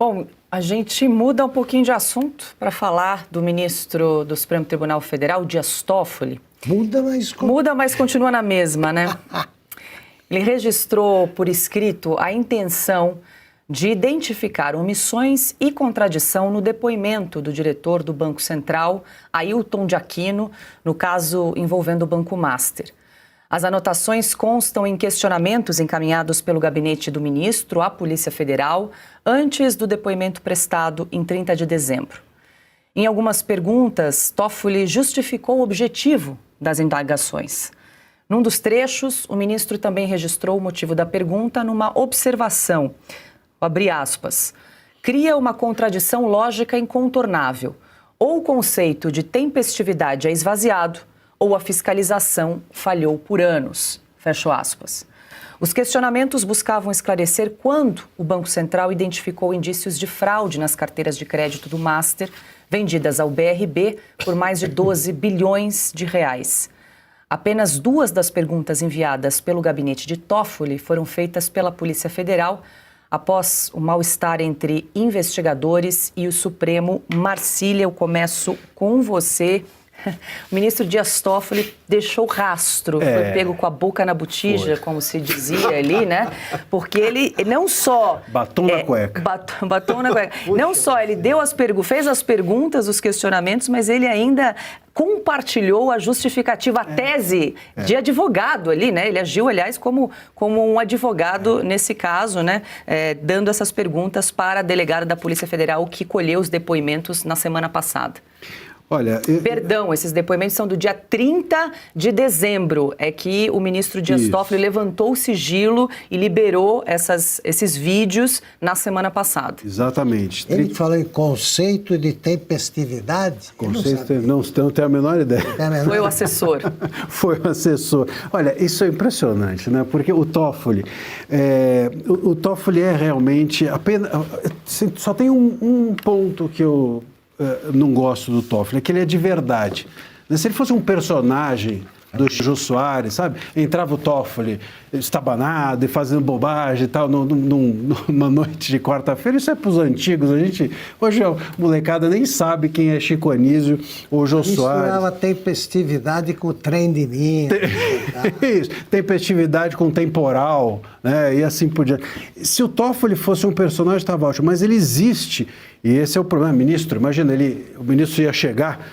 Bom, a gente muda um pouquinho de assunto para falar do ministro do Supremo Tribunal Federal, Dias Toffoli. Muda, mas continua na mesma, né? Ele registrou por escrito a intenção de identificar omissões e contradição no depoimento do diretor do Banco Central, Ailton de Aquino, no caso envolvendo o Banco Master. As anotações constam em questionamentos encaminhados pelo gabinete do ministro à Polícia Federal antes do depoimento prestado em 30 de dezembro. Em algumas perguntas, Toffoli justificou o objetivo das indagações. Num dos trechos, o ministro também registrou o motivo da pergunta numa observação. Abre aspas. Cria uma contradição lógica incontornável. Ou o conceito de tempestividade é esvaziado, ou a fiscalização falhou por anos. Fecho aspas. Os questionamentos buscavam esclarecer quando o Banco Central identificou indícios de fraude nas carteiras de crédito do Master, vendidas ao BRB por mais de 12 bilhões de reais. Apenas 2 das perguntas enviadas pelo gabinete de Toffoli foram feitas pela Polícia Federal após o mal-estar entre investigadores e o Supremo. Marcília, eu começo com você. O ministro Dias Toffoli deixou rastro, foi pego com a boca na botija, como se dizia ali, né? Porque ele não só... Batom na cueca. Batom na cueca. Não só ele fez as perguntas, os questionamentos, mas ele ainda compartilhou a justificativa, a tese de advogado ali, né? Ele agiu, aliás, como um advogado nesse caso, né? Dando essas perguntas para a delegada da Polícia Federal que colheu os depoimentos na semana passada. Olha, Perdão, esses depoimentos são do dia 30 de dezembro. É que o ministro Dias Toffoli levantou o sigilo e liberou esses vídeos na semana passada. Exatamente. Ele falou em conceito de tempestividade. Conceito, não tenho a menor ideia. Foi o assessor. Foi o assessor. Olha, isso é impressionante, né? Porque o Toffoli é realmente apenas... Só tem um ponto que eu não gosto do Toffoli, é que ele é de verdade. Se ele fosse um personagem do Jô Soares, sabe? Entrava o Toffoli estabanado e fazendo bobagem e tal, numa noite de quarta-feira, isso é para os antigos. Hoje a molecada nem sabe quem é Chico Anísio ou Jô Soares. Misturava tempestividade com o trem de Minas. Isso, tempestividade com temporal, né? E assim por diante. Se o Toffoli fosse um personagem, estava ótimo, mas ele existe, e esse é o problema. Ministro, imagina, o ministro ia chegar,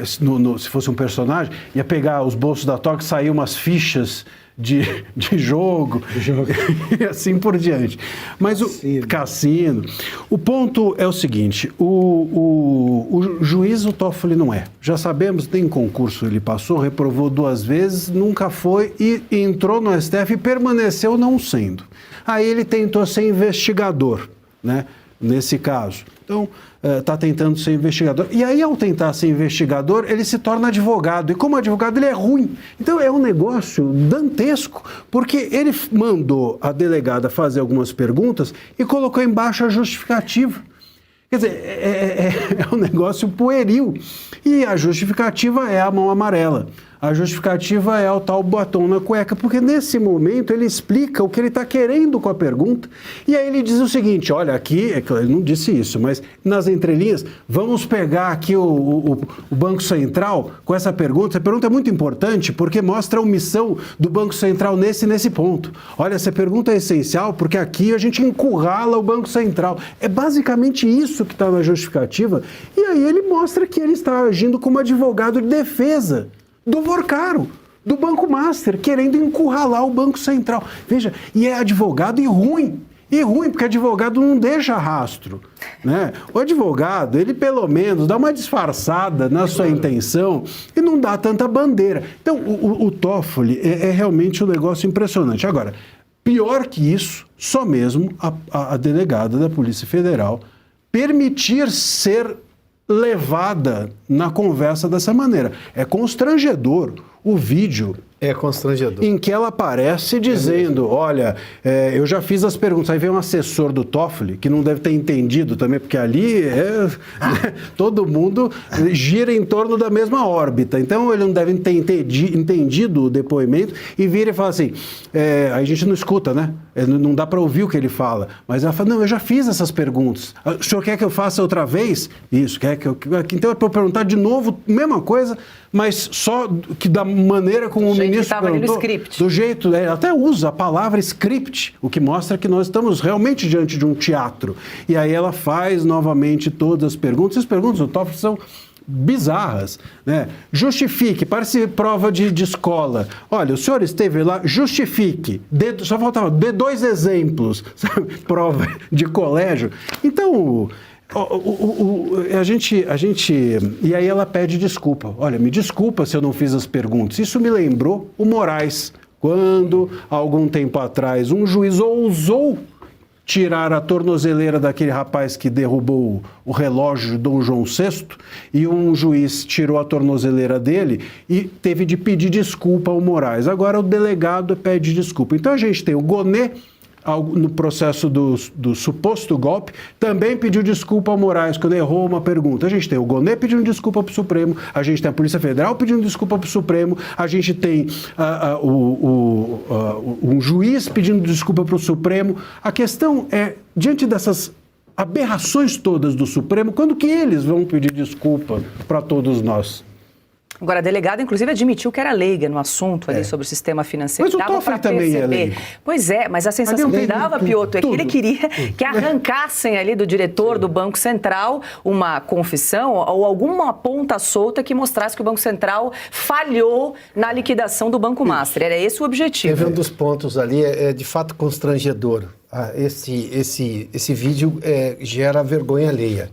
se fosse um personagem, ia pegar os bolsos da toga e sair umas fichas de jogo e assim por diante. Mas Cassino. O ponto é o seguinte, o juiz o Toffoli não é. Já sabemos, nem concurso ele passou, reprovou 2 vezes, nunca foi e entrou no STF e permaneceu não sendo. Aí ele tentou ser investigador, né? Nesse caso. Então, está tentando ser investigador. E aí, ao tentar ser investigador, ele se torna advogado. E como advogado, ele é ruim. Então, é um negócio dantesco, porque ele mandou a delegada fazer algumas perguntas e colocou embaixo a justificativa. Quer dizer, é um negócio pueril. E a justificativa é a mão amarela. A justificativa é o tal batom na cueca, porque nesse momento ele explica o que ele está querendo com a pergunta, e aí ele diz o seguinte, olha, aqui, ele não disse isso, mas nas entrelinhas, vamos pegar aqui o Banco Central com essa pergunta é muito importante, porque mostra a omissão do Banco Central nesse ponto. Olha, essa pergunta é essencial, porque aqui a gente encurrala o Banco Central. É basicamente isso que está na justificativa, e aí ele mostra que ele está agindo como advogado de defesa do Vorcaro, do Banco Master, querendo encurralar o Banco Central. Veja, e é advogado e ruim, porque advogado não deixa rastro, né? O advogado, ele pelo menos dá uma disfarçada na sua intenção e não dá tanta bandeira. Então, o Toffoli é realmente um negócio impressionante. Agora, pior que isso, só mesmo a delegada da Polícia Federal permitir ser levada na conversa dessa maneira. É constrangedor o vídeo É constrangedor. Em que ela aparece dizendo, olha, eu já fiz as perguntas. Aí vem um assessor do Toffoli, que não deve ter entendido também, porque ali todo mundo gira em torno da mesma órbita. Então ele não deve ter entendido o depoimento e vira e fala assim, a gente não escuta, né? Não dá para ouvir o que ele fala. Mas ela fala, não, eu já fiz essas perguntas. O senhor quer que eu faça outra vez? Isso, quer que eu... Então é para eu perguntar de novo, mesma coisa, mas só que da maneira como o ministro perguntou, do jeito, até usa a palavra script, o que mostra que nós estamos realmente diante de um teatro. E aí ela faz novamente todas as perguntas. As perguntas do Toffoli são bizarras, né? Justifique, parece prova de escola. Olha, o senhor esteve lá, justifique. Só faltava, dê 2 exemplos, sabe? Prova de colégio. Então... A gente... E aí ela pede desculpa. Olha, me desculpa se eu não fiz as perguntas. Isso me lembrou o Moraes, quando, há algum tempo atrás, um juiz ousou tirar a tornozeleira daquele rapaz que derrubou o relógio de Dom João VI, e um juiz tirou a tornozeleira dele e teve de pedir desculpa ao Moraes. Agora o delegado pede desculpa. Então a gente tem o Gonê, no processo do suposto golpe, também pediu desculpa ao Moraes quando errou uma pergunta. A gente tem o Gonê pedindo desculpa para o Supremo, a gente tem a Polícia Federal pedindo desculpa para o Supremo, a gente tem um juiz pedindo desculpa para o Supremo. A questão é, diante dessas aberrações todas do Supremo, quando que eles vão pedir desculpa para todos nós? Agora, a delegada, inclusive, admitiu que era leiga no assunto ali sobre o sistema financeiro. Mas o Toffoli também é leigo. Pois é, mas a sensação que dava, Piotr, é que ele queria que arrancassem ali do diretor do Banco Central uma confissão ou alguma ponta solta que mostrasse que o Banco Central falhou na liquidação do Banco Master. Era esse o objetivo. Teve um dos pontos ali, de fato constrangedor. Esse vídeo gera vergonha alheia.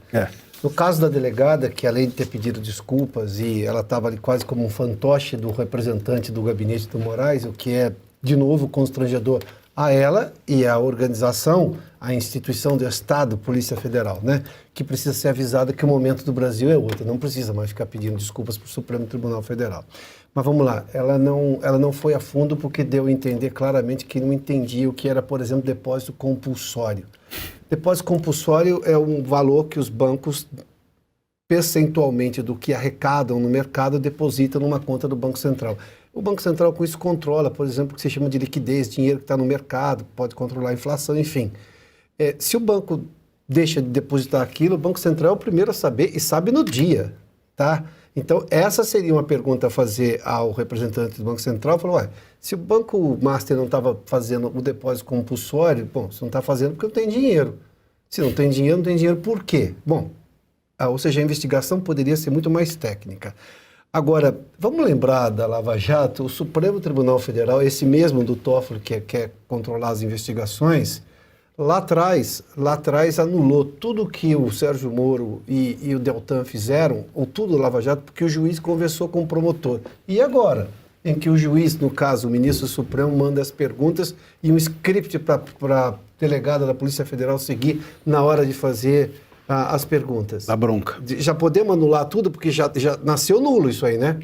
No caso da delegada, que além de ter pedido desculpas e ela estava ali quase como um fantoche do representante do gabinete do Moraes, o que é, de novo, constrangedor a ela e à organização, a instituição do Estado, Polícia Federal, né? Que precisa ser avisada que o momento do Brasil é outro, não precisa mais ficar pedindo desculpas para o Supremo Tribunal Federal. Mas vamos lá, ela não foi a fundo porque deu a entender claramente que não entendia o que era, por exemplo, depósito compulsório. Depósito compulsório é um valor que os bancos, percentualmente do que arrecadam no mercado, depositam numa conta do Banco Central. O Banco Central com isso controla, por exemplo, o que se chama de liquidez, dinheiro que está no mercado, pode controlar a inflação, enfim. Se o banco deixa de depositar aquilo, o Banco Central é o primeiro a saber e sabe no dia, tá? Então, essa seria uma pergunta a fazer ao representante do Banco Central. Falou, se o Banco Master não estava fazendo o depósito compulsório, bom, você não está fazendo porque não tem dinheiro. Se não tem dinheiro por quê? Bom, ou seja, a investigação poderia ser muito mais técnica. Agora, vamos lembrar da Lava Jato, o Supremo Tribunal Federal, esse mesmo do Toffoli que quer controlar as investigações, lá atrás anulou tudo que o Sérgio Moro e o Deltan fizeram, ou tudo o Lava Jato, porque o juiz conversou com o promotor. E agora, em que o juiz, no caso, o ministro Supremo, manda as perguntas e um script para a delegada da Polícia Federal seguir na hora de fazer as perguntas. Da bronca. Já podemos anular tudo, porque já nasceu nulo isso aí, né?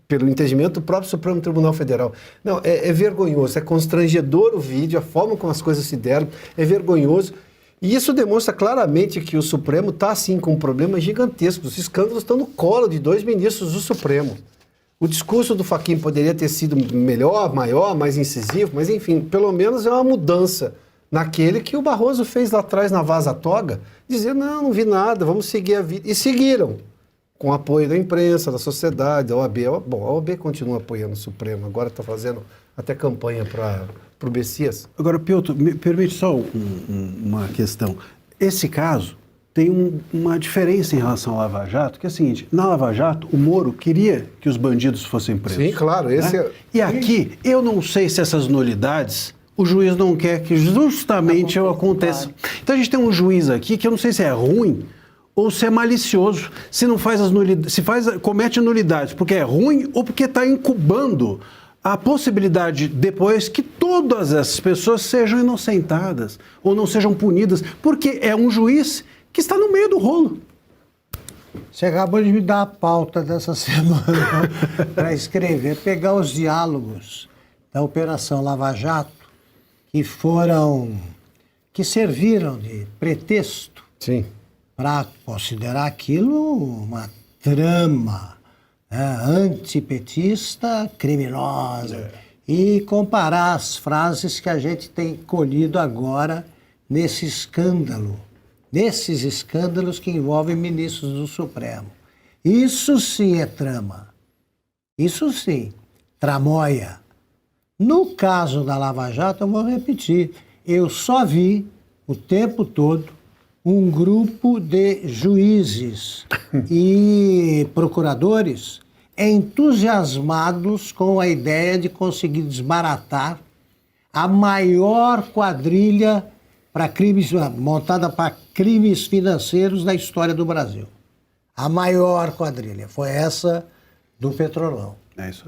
Pelo entendimento do próprio Supremo Tribunal Federal. Não, é vergonhoso, é constrangedor o vídeo, a forma como as coisas se deram, é vergonhoso. E isso demonstra claramente que o Supremo está, assim, com um problema gigantesco. Os escândalos estão no colo de 2 ministros do Supremo. O discurso do Fachin poderia ter sido melhor, maior, mais incisivo, mas, enfim, pelo menos é uma mudança naquele que o Barroso fez lá atrás na Vaza Toga, dizer, não vi nada, vamos seguir a vida. E seguiram. Com apoio da imprensa, da sociedade, da OAB. Bom, a OAB continua apoiando o Supremo, agora está fazendo até campanha para o Bessias. Agora, Piotr, me permite só uma questão. Esse caso tem uma diferença em relação à Lava Jato, que é o seguinte, na Lava Jato, o Moro queria que os bandidos fossem presos. Sim, claro. E aqui, eu não sei se essas nulidades... O juiz não quer que justamente aconteça. Claro. Então a gente tem um juiz aqui que eu não sei se é ruim ou se é malicioso, se não faz as nulidades, comete nulidades porque é ruim ou porque está incubando a possibilidade depois que todas essas pessoas sejam inocentadas ou não sejam punidas, porque é um juiz que está no meio do rolo. Você acabou de me dar a pauta dessa semana para escrever, pegar os diálogos da Operação Lava Jato que serviram de pretexto Sim. para considerar aquilo uma trama, né, antipetista criminosa e comparar as frases que a gente tem colhido agora nesses escândalos que envolvem ministros do Supremo. Isso sim é trama. Isso sim, tramóia. No caso da Lava Jato, eu vou repetir, eu só vi o tempo todo um grupo de juízes e procuradores entusiasmados com a ideia de conseguir desbaratar a maior quadrilha montada para crimes financeiros da história do Brasil. A maior quadrilha foi essa do Petrolão. É isso.